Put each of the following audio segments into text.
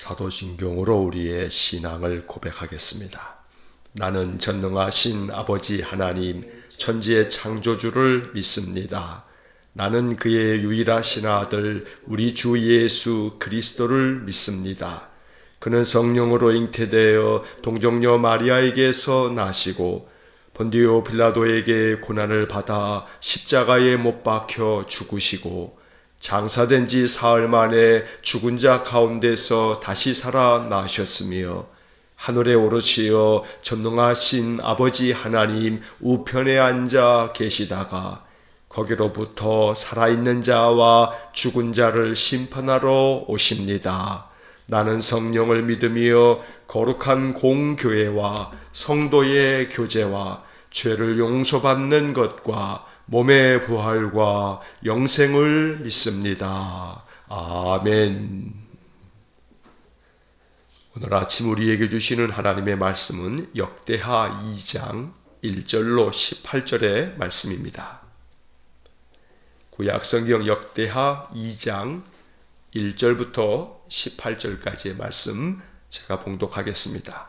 사도신경으로 우리의 신앙을 고백하겠습니다. 나는 전능하신 아버지 하나님, 천지의 창조주를 믿습니다. 나는 그의 유일하신 아들, 우리 주 예수 그리스도를 믿습니다. 그는 성령으로 잉태되어 동정녀 마리아에게서 나시고 본디오 빌라도에게 고난을 받아 십자가에 못 박혀 죽으시고 장사된 지 사흘 만에 죽은 자 가운데서 다시 살아나셨으며 하늘에 오르시어 전능하신 아버지 하나님 우편에 앉아 계시다가 거기로부터 살아있는 자와 죽은 자를 심판하러 오십니다. 나는 성령을 믿으며 거룩한 공교회와 성도의 교제와 죄를 용서받는 것과 몸의 부활과 영생을 믿습니다. 아멘. 오늘 아침 우리에게 주시는 하나님의 말씀은 역대하 2장 1절로 18절의 말씀입니다. 구약성경 역대하 2장 1절부터 18절까지의 말씀 제가 봉독하겠습니다.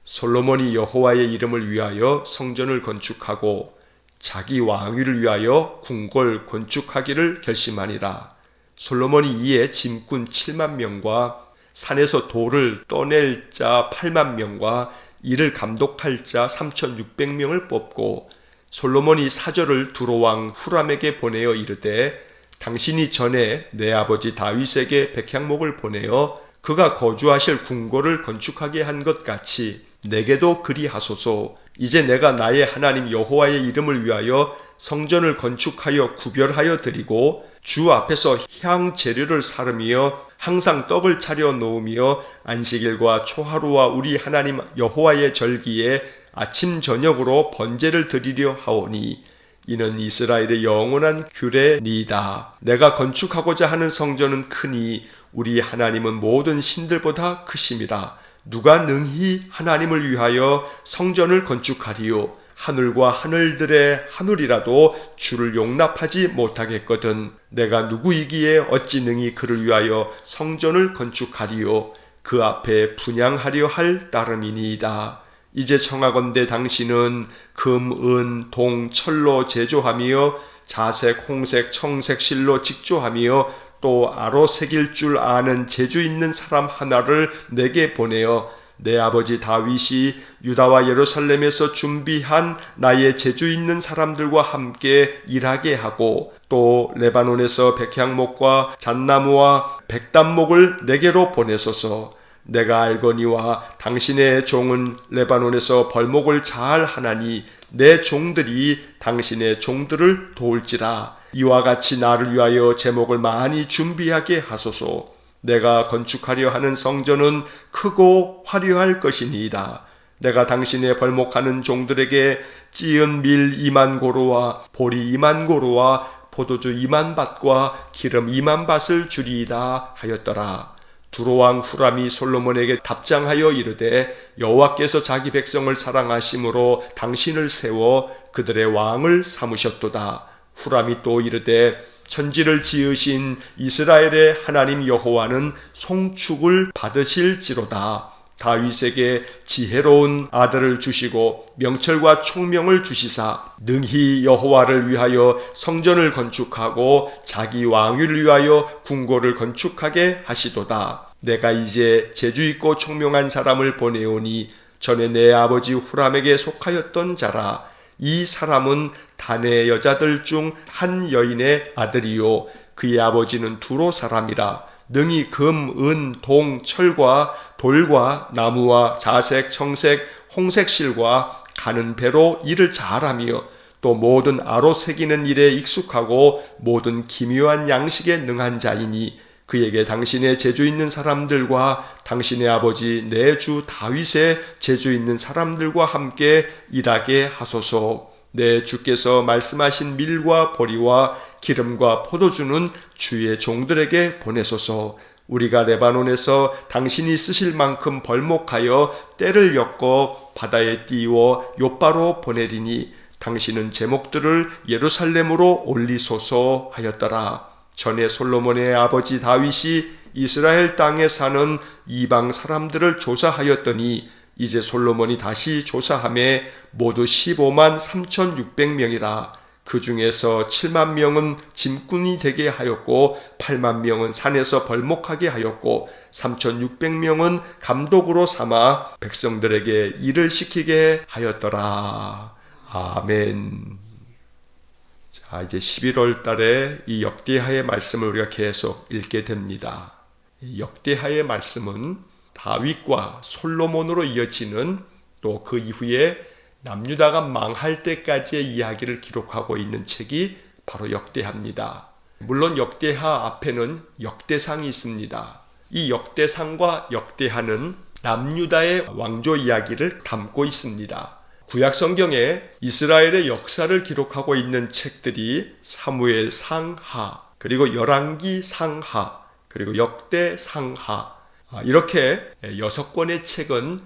솔로몬이 여호와의 이름을 위하여 성전을 건축하고 자기 왕위를 위하여 궁궐 건축하기를 결심하니라. 솔로몬이 이에 짐꾼 7만 명과 산에서 돌을 떠낼 자 8만 명과 이를 감독할 자 3,600명을 뽑고 솔로몬이 사절을 두로왕 후람에게 보내어 이르되 당신이 전에 내 아버지 다윗에게 백향목을 보내어 그가 거주하실 궁궐을 건축하게 한 것 같이 내게도 그리하소서. 이제 내가 나의 하나님 여호와의 이름을 위하여 성전을 건축하여 구별하여 드리고 주 앞에서 향 재료를 사르며 항상 떡을 차려 놓으며 안식일과 초하루와 우리 하나님 여호와의 절기에 아침 저녁으로 번제를 드리려 하오니 이는 이스라엘의 영원한 규례니이다. 내가 건축하고자 하는 성전은 크니 우리 하나님은 모든 신들보다 크심이라. 누가 능히 하나님을 위하여 성전을 건축하리요? 하늘과 하늘들의 하늘이라도 주를 용납하지 못하겠거든. 내가 누구이기에 어찌 능히 그를 위하여 성전을 건축하리요? 그 앞에 분향하려 할 따름이니이다. 이제 청하건대 당신은 금, 은, 동, 철로 제조하며 자색, 홍색, 청색 실로 직조하며 또 아로 새길 줄 아는 재주 있는 사람 하나를 내게 보내어 내 아버지 다윗이 유다와 예루살렘에서 준비한 나의 재주 있는 사람들과 함께 일하게 하고 또 레바논에서 백향목과 잣나무와 백단목을 내게로 보내소서. 내가 알거니와 당신의 종은 레바논에서 벌목을 잘 하나니 내 종들이 당신의 종들을 도울지라. 이와 같이 나를 위하여 제목을 많이 준비하게 하소서. 내가 건축하려 하는 성전은 크고 화려할 것이니이다. 내가 당신의 벌목하는 종들에게 찌은 밀 2만 고루와 보리 2만 고루와 포도주 2만 밭과 기름 2만 밭을 주리이다 하였더라. 두로왕 후람이 솔로몬에게 답장하여 이르되 여호와께서 자기 백성을 사랑하심으로 당신을 세워 그들의 왕을 삼으셨도다. 후람이 또 이르되 천지를 지으신 이스라엘의 하나님 여호와는 송축을 받으실지로다. 다윗에게 지혜로운 아들을 주시고 명철과 총명을 주시사 능히 여호와를 위하여 성전을 건축하고 자기 왕위를 위하여 궁궐을 건축하게 하시도다. 내가 이제 재주있고 총명한 사람을 보내오니 전에 내 아버지 후람에게 속하였던 자라. 이 사람은 단의 여자들 중 한 여인의 아들이요 그의 아버지는 두로 사람이라. 능히 금, 은, 동, 철과 돌과 나무와 자색, 청색, 홍색 실과 가는 배로 일을 잘하며 또 모든 아로 새기는 일에 익숙하고 모든 기묘한 양식에 능한 자이니 그에게 당신의 재주 있는 사람들과 당신의 아버지 내 주 다윗의 재주 있는 사람들과 함께 일하게 하소서. 내 주께서 말씀하신 밀과 보리와 기름과 포도주는 주의 종들에게 보내소서. 우리가 레바논에서 당신이 쓰실 만큼 벌목하여 때를 엮어 바다에 띄워 욥바로 보내리니 당신은 제목들을 예루살렘으로 올리소서 하였더라. 전에 솔로몬의 아버지 다윗이 이스라엘 땅에 사는 이방 사람들을 조사하였더니 이제 솔로몬이 다시 조사함에 모두 15만 3,600명이라. 그 중에서 7만 명은 짐꾼이 되게 하였고 8만 명은 산에서 벌목하게 하였고 3,600명은 감독으로 삼아 백성들에게 일을 시키게 하였더라. 아멘. 자, 이제 11월 달에 이 역대하의 말씀을 우리가 계속 읽게 됩니다. 이 역대하의 말씀은 다윗과 솔로몬으로 이어지는, 또 그 이후에 남유다가 망할 때까지의 이야기를 기록하고 있는 책이 바로 역대하입니다. 물론 역대하 앞에는 역대상이 있습니다. 이 역대상과 역대하는 남유다의 왕조 이야기를 담고 있습니다. 구약 성경에 이스라엘의 역사를 기록하고 있는 책들이 사무엘 상하, 그리고 열왕기 상하, 그리고 역대 상하, 이렇게 6권의 책은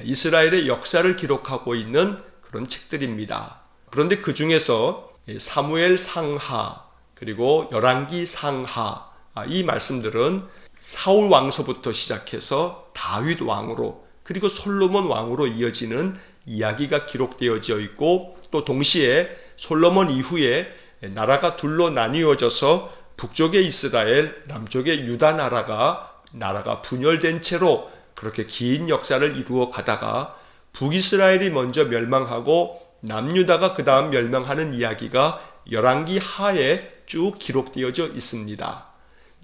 이스라엘의 역사를 기록하고 있는 그런 책들입니다. 그런데 그 중에서 사무엘 상하, 그리고 열왕기 상하, 이 말씀들은 사울 왕서부터 시작해서 다윗 왕으로, 그리고 솔로몬 왕으로 이어지는 이야기가 기록되어져 있고, 또 동시에 솔로몬 이후에 나라가 둘로 나뉘어져서 북쪽의 이스라엘, 남쪽의 유다 나라가 분열된 채로 그렇게 긴 역사를 이루어 가다가 북이스라엘이 먼저 멸망하고 남유다가 그 다음 멸망하는 이야기가 열왕기 하에 쭉 기록되어져 있습니다.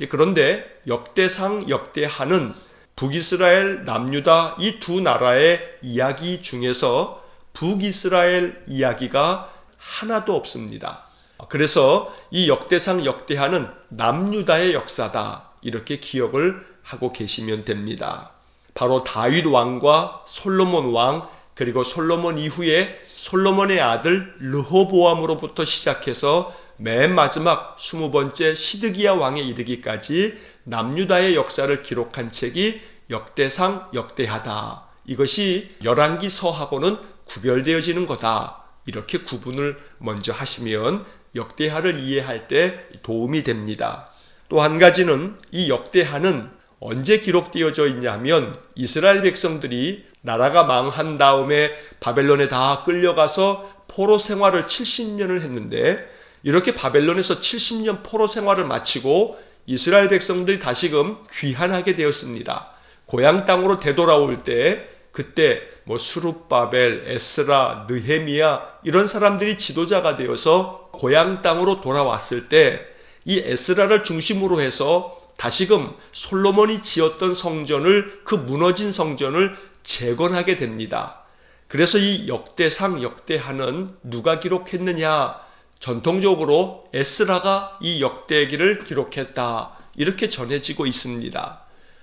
그런데 역대상, 역대하는 북이스라엘, 남유다 이 두 나라의 이야기 중에서 북이스라엘 이야기가 하나도 없습니다. 그래서 이 역대상, 역대하는 남유다의 역사다, 이렇게 기억을 하고 계시면 됩니다. 바로 다윗 왕과 솔로몬 왕, 그리고 솔로몬 이후에 솔로몬의 아들 르호보암으로부터 시작해서 맨 마지막 20번째 시드기야 왕에 이르기까지 남유다의 역사를 기록한 책이 역대상, 역대하다. 이것이 열왕기서하고는 구별되어지는 거다. 이렇게 구분을 먼저 하시면 역대하를 이해할 때 도움이 됩니다. 또 한 가지는 이 역대하는 언제 기록되어져 있냐면 이스라엘 백성들이 나라가 망한 다음에 바벨론에 다 끌려가서 포로 생활을 70년을 했는데, 이렇게 바벨론에서 70년 포로 생활을 마치고 이스라엘 백성들이 다시금 귀환하게 되었습니다. 고향 땅으로 되돌아올 때 그때 수룹바벨, 에스라, 느헤미야 이런 사람들이 지도자가 되어서 고향 땅으로 돌아왔을 때 이 에스라를 중심으로 해서 다시금 솔로몬이 지었던 성전을, 그 무너진 성전을 재건하게 됩니다. 그래서 이 역대상, 역대하는 누가 기록했느냐? 전통적으로 에스라가 이 역대기를 기록했다, 이렇게 전해지고 있습니다.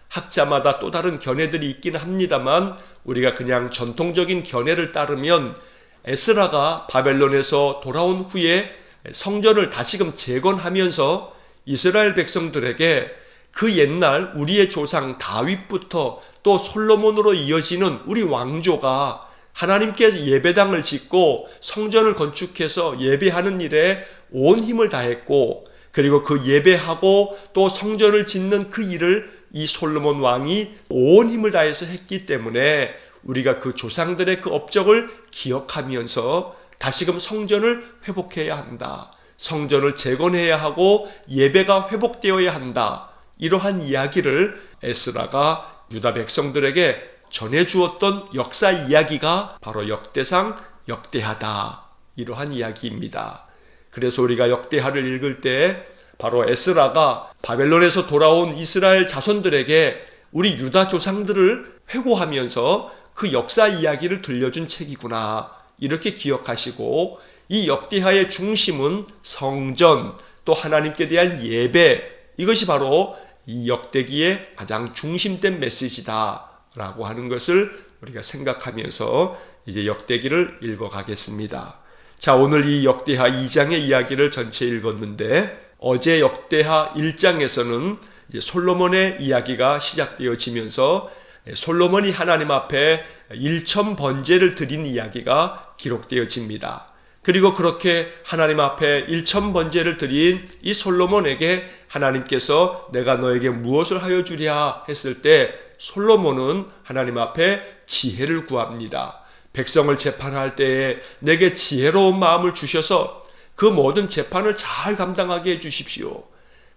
학자마다 또 다른 견해들이 있긴 합니다만 우리가 그냥 전통적인 견해를 따르면 에스라가 바벨론에서 돌아온 후에 성전을 다시금 재건하면서 이스라엘 백성들에게 그 옛날 우리의 조상 다윗부터 또 솔로몬으로 이어지는 우리 왕조가 하나님께 예배당을 짓고 성전을 건축해서 예배하는 일에 온 힘을 다했고, 그리고 그 예배하고 또 성전을 짓는 그 일을 이 솔로몬 왕이 온 힘을 다해서 했기 때문에 우리가 그 조상들의 그 업적을 기억하면서 다시금 성전을 회복해야 한다, 성전을 재건해야 하고 예배가 회복되어야 한다, 이러한 이야기를 에스라가 유다 백성들에게 전해주었던 역사 이야기가 바로 역대상, 역대하다, 이러한 이야기입니다. 그래서 우리가 역대하를 읽을 때 바로 에스라가 바벨론에서 돌아온 이스라엘 자손들에게 우리 유다 조상들을 회고하면서 그 역사 이야기를 들려준 책이구나, 이렇게 기억하시고, 이 역대하의 중심은 성전, 또 하나님께 대한 예배, 이것이 바로 이 역대기의 가장 중심된 메시지다 라고 하는 것을 우리가 생각하면서 이제 역대기를 읽어가겠습니다. 자, 오늘 이 역대하 2장의 이야기를 전체 읽었는데, 어제 역대하 1장에서는 이제 솔로몬의 이야기가 시작되어지면서 솔로몬이 하나님 앞에 일천 번제를 드린 이야기가 기록되어집니다. 그리고 그렇게 하나님 앞에 일천번제를 드린 이 솔로몬에게 하나님께서 내가 너에게 무엇을 하여 주랴 했을 때 솔로몬은 하나님 앞에 지혜를 구합니다. 백성을 재판할 때에 내게 지혜로운 마음을 주셔서 그 모든 재판을 잘 감당하게 해 주십시오.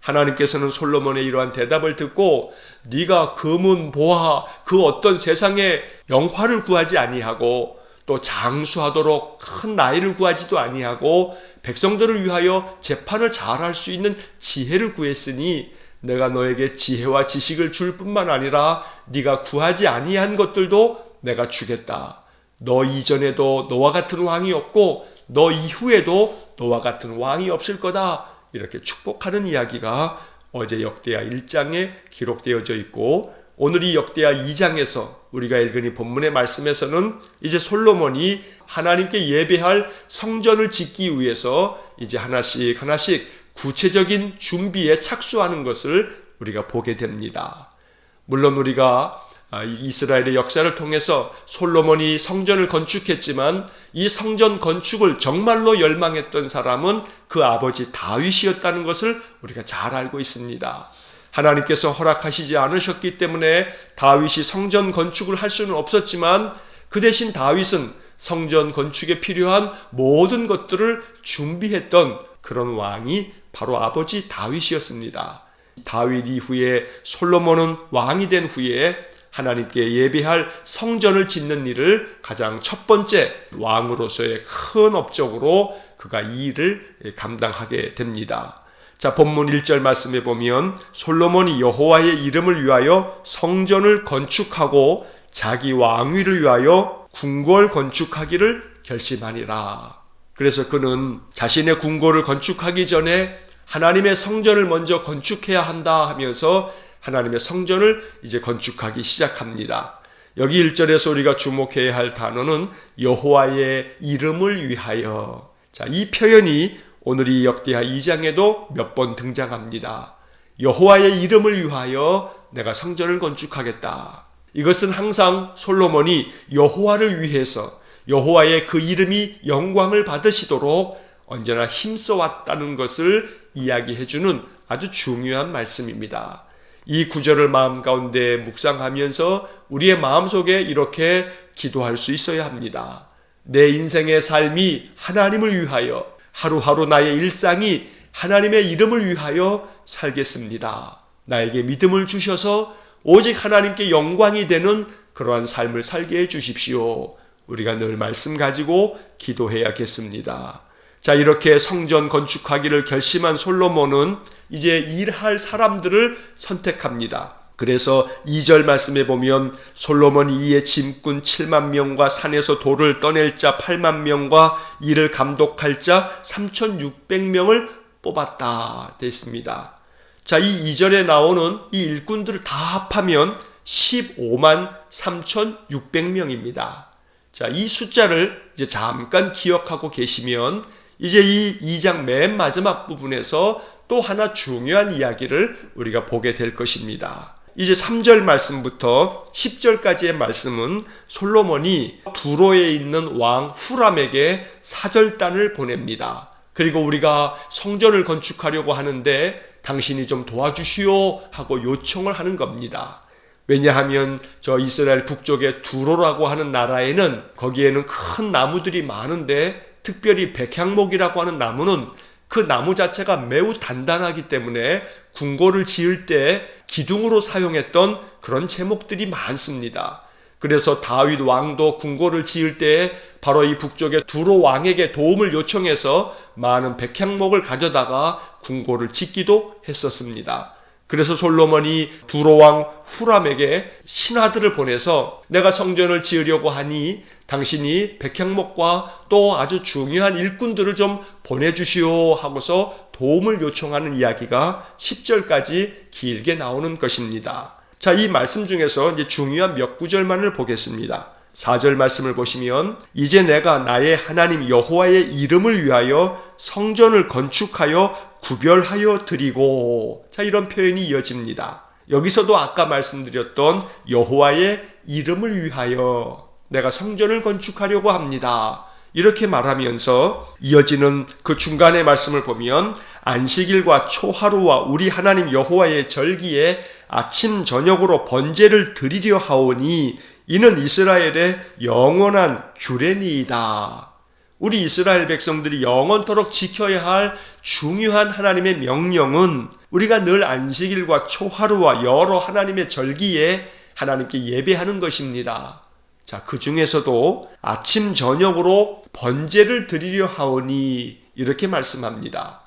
하나님께서는 솔로몬의 이러한 대답을 듣고 네가 금은 보화 그 어떤 세상의 영화를 구하지 아니하고 또 장수하도록 큰 나이를 구하지도 아니하고 백성들을 위하여 재판을 잘할 수 있는 지혜를 구했으니 내가 너에게 지혜와 지식을 줄 뿐만 아니라 네가 구하지 아니한 것들도 내가 주겠다. 너 이전에도 너와 같은 왕이 없고 너 이후에도 너와 같은 왕이 없을 거다. 이렇게 축복하는 이야기가 어제 역대하 1장에 기록되어져 있고 오늘 이 역대하 2장에서 우리가 읽은 이 본문의 말씀에서는 이제 솔로몬이 하나님께 예배할 성전을 짓기 위해서 이제 하나씩 구체적인 준비에 착수하는 것을 우리가 보게 됩니다. 물론 우리가 이스라엘의 역사를 통해서 솔로몬이 성전을 건축했지만 이 성전 건축을 정말로 열망했던 사람은 그 아버지 다윗이었다는 것을 우리가 잘 알고 있습니다. 하나님께서 허락하시지 않으셨기 때문에 다윗이 성전 건축을 할 수는 없었지만 그 대신 다윗은 성전 건축에 필요한 모든 것들을 준비했던 그런 왕이 바로 아버지 다윗이었습니다. 다윗 이후에 솔로몬은 왕이 된 후에 하나님께 예배할 성전을 짓는 일을 가장 첫 번째 왕으로서의 큰 업적으로 그가 이 일을 감당하게 됩니다. 자, 본문 1절 말씀에 보면 솔로몬이 여호와의 이름을 위하여 성전을 건축하고 자기 왕위를 위하여 궁궐 건축하기를 결심하니라. 그래서 그는 자신의 궁궐을 건축하기 전에 하나님의 성전을 먼저 건축해야 한다 하면서 하나님의 성전을 이제 건축하기 시작합니다. 여기 1절에서 우리가 주목해야 할 단어는 여호와의 이름을 위하여. 자, 이 표현이 오늘 이 역대하 2장에도 몇 번 등장합니다. 여호와의 이름을 위하여 내가 성전을 건축하겠다. 이것은 항상 솔로몬이 여호와를 위해서 여호와의 그 이름이 영광을 받으시도록 언제나 힘써왔다는 것을 이야기해주는 아주 중요한 말씀입니다. 이 구절을 마음 가운데 묵상하면서 우리의 마음속에 이렇게 기도할 수 있어야 합니다. 내 인생의 삶이 하나님을 위하여, 하루하루 나의 일상이 하나님의 이름을 위하여 살겠습니다. 나에게 믿음을 주셔서 오직 하나님께 영광이 되는 그러한 삶을 살게 해 주십시오. 우리가 늘 말씀 가지고 기도해야겠습니다. 자, 이렇게 성전 건축하기를 결심한 솔로몬은 이제 일할 사람들을 선택합니다. 그래서 2절 말씀에 보면 솔로몬이 이에 짐꾼 7만 명과 산에서 돌을 떠낼 자 8만 명과 이를 감독할 자 3,600명을 뽑았다 되어 있습니다. 자, 이 2절에 나오는 이 일꾼들을 다 합하면 15만 3,600명입니다. 자, 이 숫자를 이제 잠깐 기억하고 계시면 이제 이 2장 맨 마지막 부분에서 또 하나 중요한 이야기를 우리가 보게 될 것입니다. 이제 3절 말씀부터 10절까지의 말씀은 솔로몬이 두로에 있는 왕 후람에게 사절단을 보냅니다. 그리고 우리가 성전을 건축하려고 하는데 당신이 좀 도와주시오 하고 요청을 하는 겁니다. 왜냐하면 저 이스라엘 북쪽의 두로라고 하는 나라에는 거기에는 큰 나무들이 많은데 특별히 백향목이라고 하는 나무는 그 나무 자체가 매우 단단하기 때문에 궁궐을 지을 때 기둥으로 사용했던 그런 제목들이 많습니다. 그래서 다윗 왕도 궁궐을 지을 때 바로 이 북쪽의 두로 왕에게 도움을 요청해서 많은 백향목을 가져다가 궁궐을 짓기도 했었습니다. 그래서 솔로몬이 두로 왕 후람에게 신하들을 보내서 내가 성전을 지으려고 하니 당신이 백향목과 또 아주 중요한 일꾼들을 좀 보내주시오 하고서 도움을 요청하는 이야기가 10절까지 길게 나오는 것입니다. 자, 이 말씀 중에서 이제 중요한 몇 구절만을 보겠습니다. 4절 말씀을 보시면 이제 내가 나의 하나님 여호와의 이름을 위하여 성전을 건축하여 구별하여 드리고, 자, 이런 표현이 이어집니다. 여기서도 아까 말씀드렸던 여호와의 이름을 위하여 내가 성전을 건축하려고 합니다. 이렇게 말하면서 이어지는 그 중간의 말씀을 보면 안식일과 초하루와 우리 하나님 여호와의 절기에 아침 저녁으로 번제를 드리려 하오니 이는 이스라엘의 영원한 규례니이다. 우리 이스라엘 백성들이 영원토록 지켜야 할 중요한 하나님의 명령은 우리가 늘 안식일과 초하루와 여러 하나님의 절기에 하나님께 예배하는 것입니다. 자, 그 중에서도 아침 저녁으로 번제를 드리려 하오니 이렇게 말씀합니다.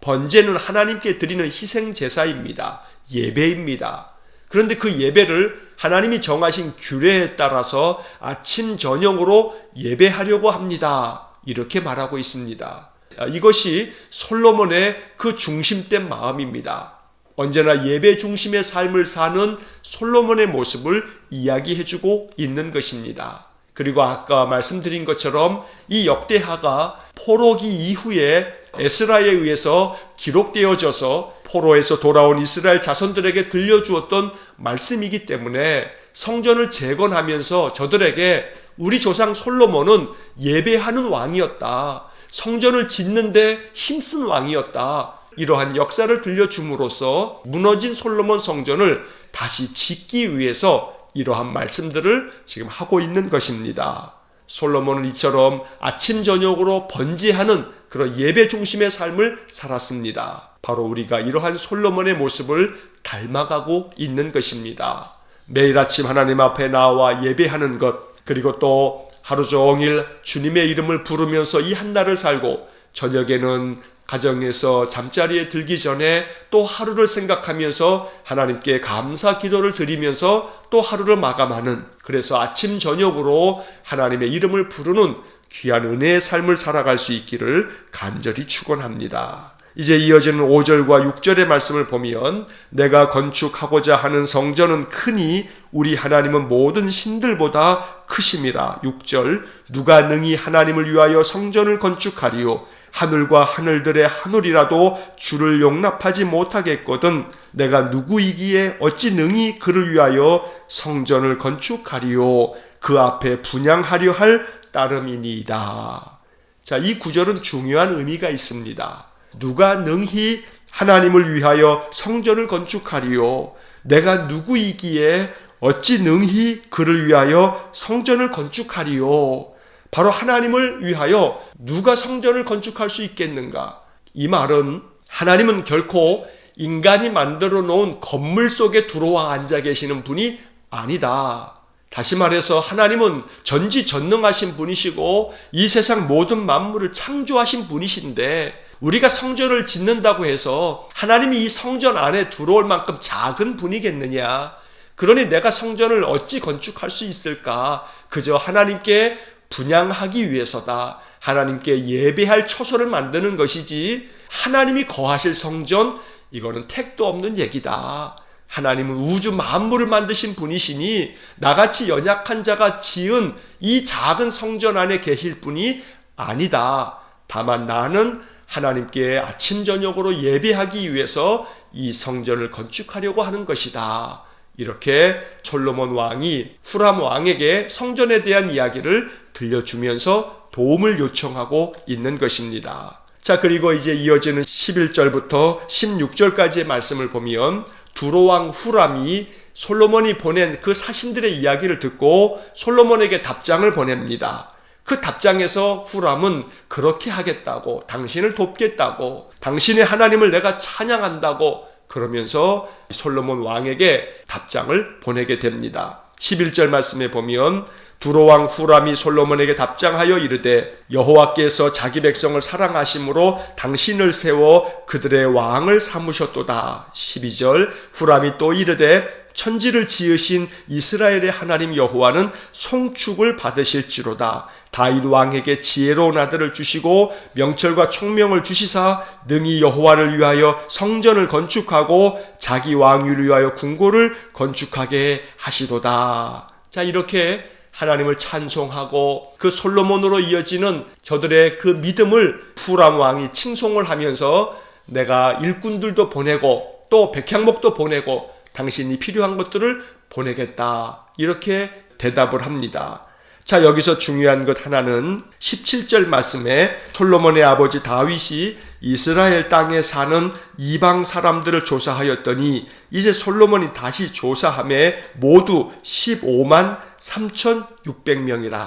번제는 하나님께 드리는 희생 제사입니다. 예배입니다. 그런데 그 예배를 하나님이 정하신 규례에 따라서 아침 저녁으로 예배하려고 합니다. 이렇게 말하고 있습니다. 이것이 솔로몬의 그 중심된 마음입니다. 언제나 예배 중심의 삶을 사는 솔로몬의 모습을 이야기해주고 있는 것입니다. 그리고 아까 말씀드린 것처럼 이 역대하가 포로기 이후에 에스라에 의해서 기록되어져서 포로에서 돌아온 이스라엘 자손들에게 들려주었던 말씀이기 때문에 성전을 재건하면서 저들에게 우리 조상 솔로몬은 예배하는 왕이었다. 성전을 짓는데 힘쓴 왕이었다. 이러한 역사를 들려줌으로써 무너진 솔로몬 성전을 다시 짓기 위해서 이러한 말씀들을 지금 하고 있는 것입니다. 솔로몬은 이처럼 아침 저녁으로 번제하는 그런 예배 중심의 삶을 살았습니다. 바로 우리가 이러한 솔로몬의 모습을 닮아가고 있는 것입니다. 매일 아침 하나님 앞에 나와 예배하는 것, 그리고 또 하루 종일 주님의 이름을 부르면서 이 한날을 살고 저녁에는 가정에서 잠자리에 들기 전에 또 하루를 생각하면서 하나님께 감사 기도를 드리면서 또 하루를 마감하는, 그래서 아침 저녁으로 하나님의 이름을 부르는 귀한 은혜의 삶을 살아갈 수 있기를 간절히 축원합니다. 이제 이어지는 5절과 6절의 말씀을 보면 내가 건축하고자 하는 성전은 크니 우리 하나님은 모든 신들보다 크심이라. 6절 누가 능히 하나님을 위하여 성전을 건축하리요 하늘과 하늘들의 하늘이라도 주를 용납하지 못하겠거든 내가 누구이기에 어찌 능히 그를 위하여 성전을 건축하리요 그 앞에 분향하려 할 따름이니이다. 자, 이 구절은 중요한 의미가 있습니다. 누가 능히 하나님을 위하여 성전을 건축하리요 내가 누구이기에 어찌 능히 그를 위하여 성전을 건축하리요. 바로 하나님을 위하여 누가 성전을 건축할 수 있겠는가? 이 말은 하나님은 결코 인간이 만들어 놓은 건물 속에 들어와 앉아 계시는 분이 아니다. 다시 말해서 하나님은 전지전능하신 분이시고 이 세상 모든 만물을 창조하신 분이신데 우리가 성전을 짓는다고 해서 하나님이 이 성전 안에 들어올 만큼 작은 분이겠느냐? 그러니 내가 성전을 어찌 건축할 수 있을까? 그저 하나님께 분향하기 위해서다. 하나님께 예배할 처소를 만드는 것이지 하나님이 거하실 성전, 이거는 택도 없는 얘기다. 하나님은 우주 만물을 만드신 분이시니 나같이 연약한 자가 지은 이 작은 성전 안에 계실 분이 아니다. 다만 나는 하나님께 아침 저녁으로 예배하기 위해서 이 성전을 건축하려고 하는 것이다. 이렇게 솔로몬 왕이 후람 왕에게 성전에 대한 이야기를 들려주면서 도움을 요청하고 있는 것입니다. 자, 그리고 이제 이어지는 11절부터 16절까지의 말씀을 보면 두로왕 후람이 솔로몬이 보낸 그 사신들의 이야기를 듣고 솔로몬에게 답장을 보냅니다. 그 답장에서 후람은 그렇게 하겠다고, 당신을 돕겠다고, 당신의 하나님을 내가 찬양한다고 그러면서 솔로몬 왕에게 답장을 보내게 됩니다. 11절 말씀에 보면 두로왕 후람이 솔로몬에게 답장하여 이르되 여호와께서 자기 백성을 사랑하심으로 당신을 세워 그들의 왕을 삼으셨도다. 12절 후람이 또 이르되 천지를 지으신 이스라엘의 하나님 여호와는 송축을 받으실지로다. 다윗 왕에게 지혜로운 아들을 주시고 명철과 총명을 주시사 능히 여호와를 위하여 성전을 건축하고 자기 왕위를 위하여 궁궐을 건축하게 하시도다. 자, 이렇게 하나님을 찬송하고 그 솔로몬으로 이어지는 저들의 그 믿음을 후람 왕이 칭송을 하면서 내가 일꾼들도 보내고 또 백향목도 보내고 당신이 필요한 것들을 보내겠다. 이렇게 대답을 합니다. 자, 여기서 중요한 것 하나는 17절 말씀에 솔로몬의 아버지 다윗이 이스라엘 땅에 사는 이방 사람들을 조사하였더니 이제 솔로몬이 다시 조사함에 모두 15만 3,600명이라.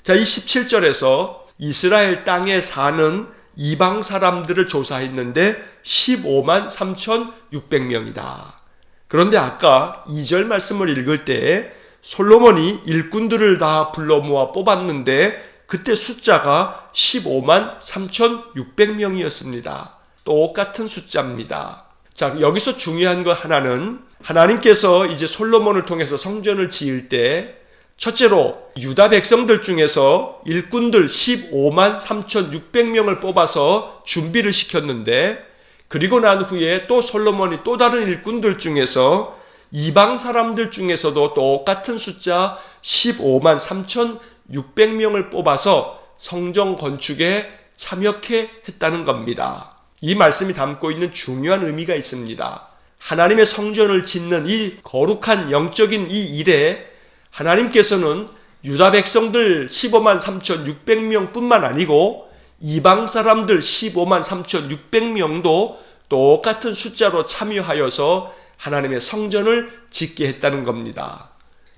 자, 이 17절에서 이스라엘 땅에 사는 이방 사람들을 조사했는데 15만 3,600명이다. 그런데 아까 2절 말씀을 읽을 때 솔로몬이 일꾼들을 다 불러 모아 뽑았는데 그때 숫자가 15만 3,600명이었습니다. 똑같은 숫자입니다. 자, 여기서 중요한 것 하나는 하나님께서 이제 솔로몬을 통해서 성전을 지을 때 첫째로 유다 백성들 중에서 일꾼들 15만 3,600명을 뽑아서 준비를 시켰는데 그리고 난 후에 또 솔로몬이 또 다른 일꾼들 중에서 이방 사람들 중에서도 똑같은 숫자 15만 3,600명을 뽑아서 성전 건축에 참여케 했다는 겁니다. 이 말씀이 담고 있는 중요한 의미가 있습니다. 하나님의 성전을 짓는 이 거룩한 영적인 이 일에 하나님께서는 유다 백성들 15만 3,600명 뿐만 아니고 이방 사람들 15만 3,600명도 똑같은 숫자로 참여하여서 하나님의 성전을 짓게 했다는 겁니다.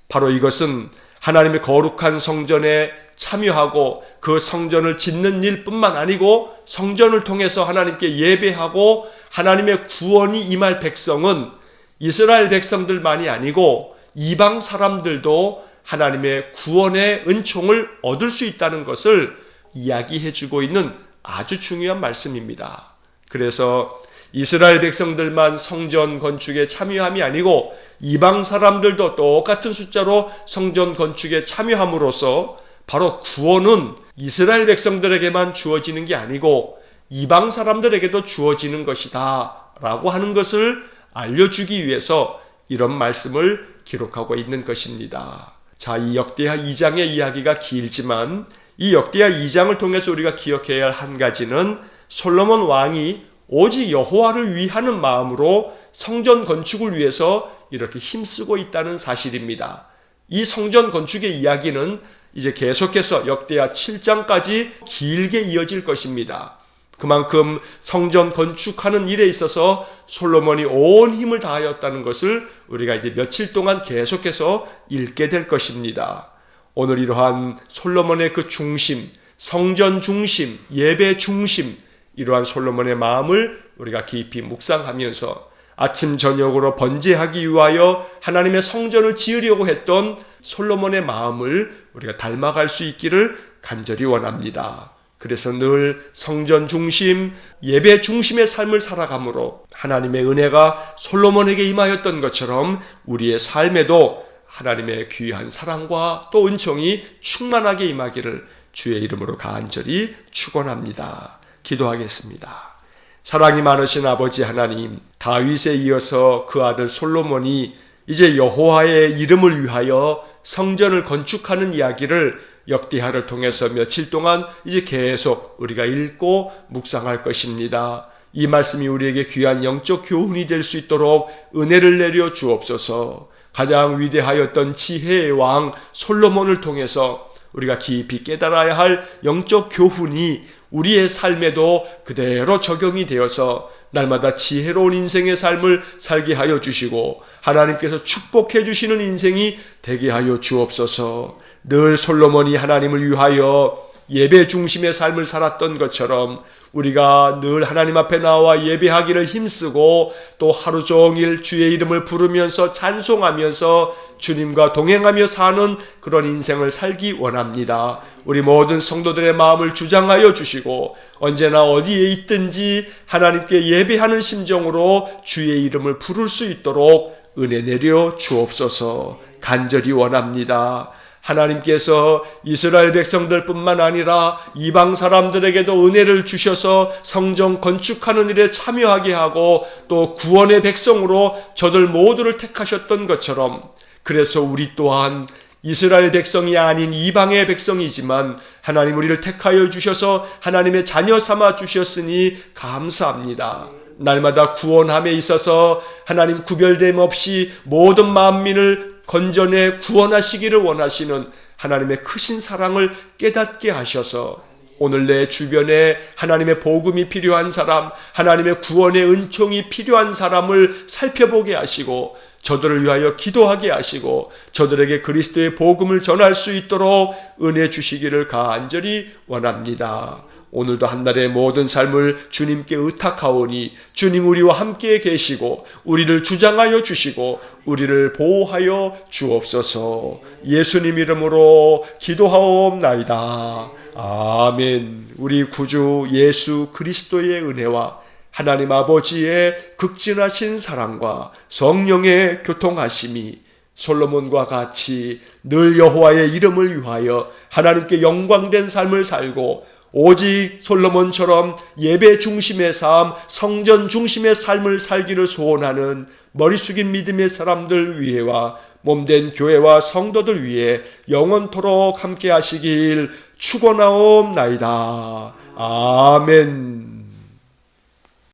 바로 이것은 하나님의 거룩한 성전에 참여하고 그 성전을 짓는 일뿐만 아니고 성전을 통해서 하나님께 예배하고 하나님의 구원이 임할 백성은 이스라엘 백성들만이 아니고 이방 사람들도 하나님의 구원의 은총을 얻을 수 있다는 것을 이야기해주고 있는 아주 중요한 말씀입니다. 그래서 이스라엘 백성들만 성전 건축에 참여함이 아니고 이방 사람들도 똑같은 숫자로 성전 건축에 참여함으로써 바로 구원은 이스라엘 백성들에게만 주어지는 게 아니고 이방 사람들에게도 주어지는 것이다 라고 하는 것을 알려주기 위해서 이런 말씀을 기록하고 있는 것입니다. 자, 이 역대하 2장의 이야기가 길지만 이 역대하 2장을 통해서 우리가 기억해야 할 한 가지는 솔로몬 왕이 오직 여호와를 위하는 마음으로 성전 건축을 위해서 이렇게 힘쓰고 있다는 사실입니다. 이 성전 건축의 이야기는 이제 계속해서 역대하 7장까지 길게 이어질 것입니다. 그만큼 성전 건축하는 일에 있어서 솔로몬이 온 힘을 다하였다는 것을 우리가 이제 며칠 동안 계속해서 읽게 될 것입니다. 오늘 이러한 솔로몬의 그 중심, 성전 중심, 예배 중심, 이러한 솔로몬의 마음을 우리가 깊이 묵상하면서 아침 저녁으로 번제하기 위하여 하나님의 성전을 지으려고 했던 솔로몬의 마음을 우리가 닮아갈 수 있기를 간절히 원합니다. 그래서 늘 성전 중심, 예배 중심의 삶을 살아감으로 하나님의 은혜가 솔로몬에게 임하였던 것처럼 우리의 삶에도 하나님의 귀한 사랑과 또 은총이 충만하게 임하기를 주의 이름으로 간절히 축원합니다. 기도하겠습니다. 사랑이 많으신 아버지 하나님, 다윗에 이어서 그 아들 솔로몬이 이제 여호와의 이름을 위하여 성전을 건축하는 이야기를 역대하를 통해서 며칠 동안 이제 계속 우리가 읽고 묵상할 것입니다. 이 말씀이 우리에게 귀한 영적 교훈이 될 수 있도록 은혜를 내려 주옵소서. 가장 위대하였던 지혜의 왕 솔로몬을 통해서 우리가 깊이 깨달아야 할 영적 교훈이 우리의 삶에도 그대로 적용이 되어서 날마다 지혜로운 인생의 삶을 살게 하여 주시고 하나님께서 축복해 주시는 인생이 되게 하여 주옵소서. 늘 솔로몬이 하나님을 위하여 예배 중심의 삶을 살았던 것처럼 우리가 늘 하나님 앞에 나와 예배하기를 힘쓰고 또 하루 종일 주의 이름을 부르면서 찬송하면서 주님과 동행하며 사는 그런 인생을 살기 원합니다. 우리 모든 성도들의 마음을 주장하여 주시고 언제나 어디에 있든지 하나님께 예배하는 심정으로 주의 이름을 부를 수 있도록 은혜 내려 주옵소서. 간절히 원합니다. 하나님께서 이스라엘 백성들뿐만 아니라 이방 사람들에게도 은혜를 주셔서 성전 건축하는 일에 참여하게 하고 또 구원의 백성으로 저들 모두를 택하셨던 것처럼 그래서 우리 또한 이스라엘 백성이 아닌 이방의 백성이지만 하나님 우리를 택하여 주셔서 하나님의 자녀 삼아 주셨으니 감사합니다. 날마다 구원함에 있어서 하나님 구별됨 없이 모든 만민을 건전에 구원하시기를 원하시는 하나님의 크신 사랑을 깨닫게 하셔서 오늘 내 주변에 하나님의 복음이 필요한 사람, 하나님의 구원의 은총이 필요한 사람을 살펴보게 하시고 저들을 위하여 기도하게 하시고 저들에게 그리스도의 복음을 전할 수 있도록 은혜 주시기를 간절히 원합니다. 오늘도 한날의 모든 삶을 주님께 의탁하오니 주님 우리와 함께 계시고 우리를 주장하여 주시고 우리를 보호하여 주옵소서. 예수님 이름으로 기도하옵나이다. 아멘. 우리 구주 예수 그리스도의 은혜와 하나님 아버지의 극진하신 사랑과 성령의 교통하심이 솔로몬과 같이 늘 여호와의 이름을 위하여 하나님께 영광된 삶을 살고 오직 솔로몬처럼 예배 중심의 삶, 성전 중심의 삶을 살기를 소원하는 머리 숙인 믿음의 사람들 위에와 몸된 교회와 성도들 위해 영원토록 함께 하시길 축원하옵나이다. 아멘.